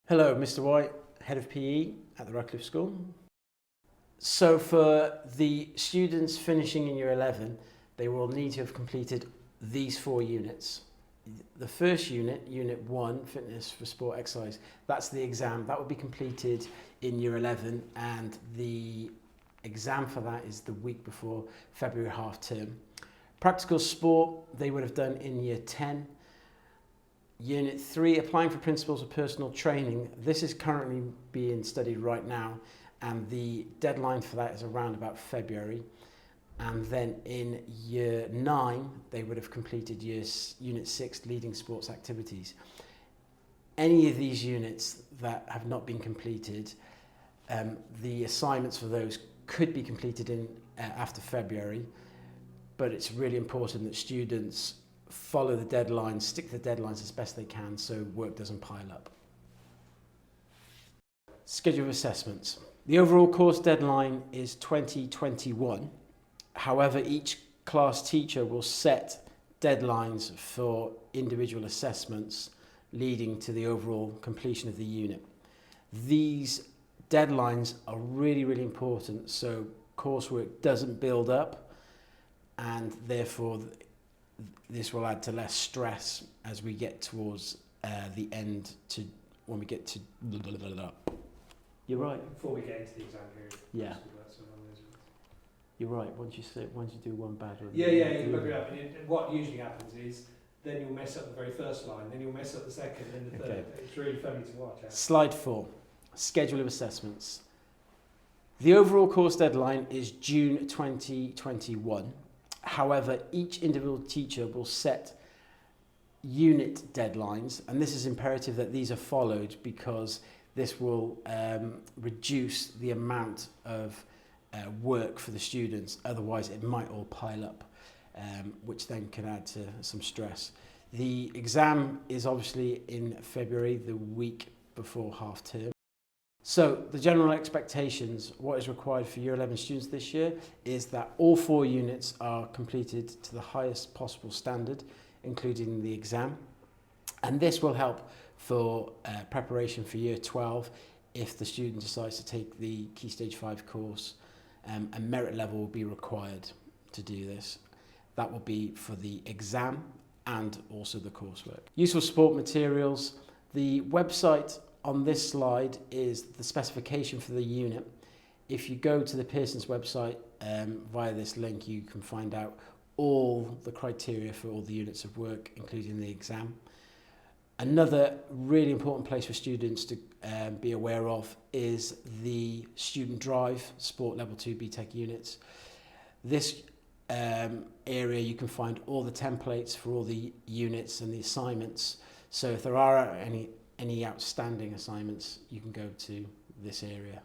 Hello, Mr. White, Head of PE at the Radcliffe School. So for the students finishing in Year 11, they will need to have completed these 4 units. The first unit, Unit 1, Fitness for Sport Exercise, that's the exam. That will be completed in Year 11, and the exam for that is the week before February half term. Practical sport, they would have done in Year 10. Unit 3, Applying for Principles of Personal Training. This is currently being studied right now, and the deadline for that is around about February. And then in Year 9, they would have completed Unit 6, Leading Sports Activities. Any of these units that have not been completed, the assignments for those could be completed in after February, but it's really important that students follow the deadlines, stick to the deadlines as best they can so work doesn't pile up. Schedule of assessments. The overall course deadline is 2021. However, each class teacher will set deadlines for individual assessments leading to the overall completion of the unit. These deadlines are really, really important so coursework doesn't build up, and therefore this will add to less stress as we get towards the end, to when we get to You're right. Before we get into the exam period. Yeah. You're right. Once you do one bad one. You bug it up. And what usually happens is then you'll mess up the very first line, then you'll mess up the second, then the third. Okay. It's really funny to watch. Slide 4. Schedule of assessments. The overall course deadline is June 2021. However, each individual teacher will set unit deadlines, and this is imperative that these are followed because this will reduce the amount of work for the students. Otherwise, it might all pile up, which then can add to some stress. The exam is obviously in February, the week before half term. So the general expectations, what is required for Year 11 students this year, is that all 4 units are completed to the highest possible standard, including the exam. And this will help for preparation for Year 12 if the student decides to take the Key Stage 5 course. A merit level will be required to do this. That will be for the exam and also the coursework. Useful support materials. The website on this slide is the specification for the unit. If you go to the Pearson's website via this link, you can find out all the criteria for all the units of work, including the exam. Another really important place for students to be aware of is the Student Drive Sport Level 2 BTEC units. This area you can find all the templates for all the units and the assignments. So if there are any outstanding assignments, you can go to this area.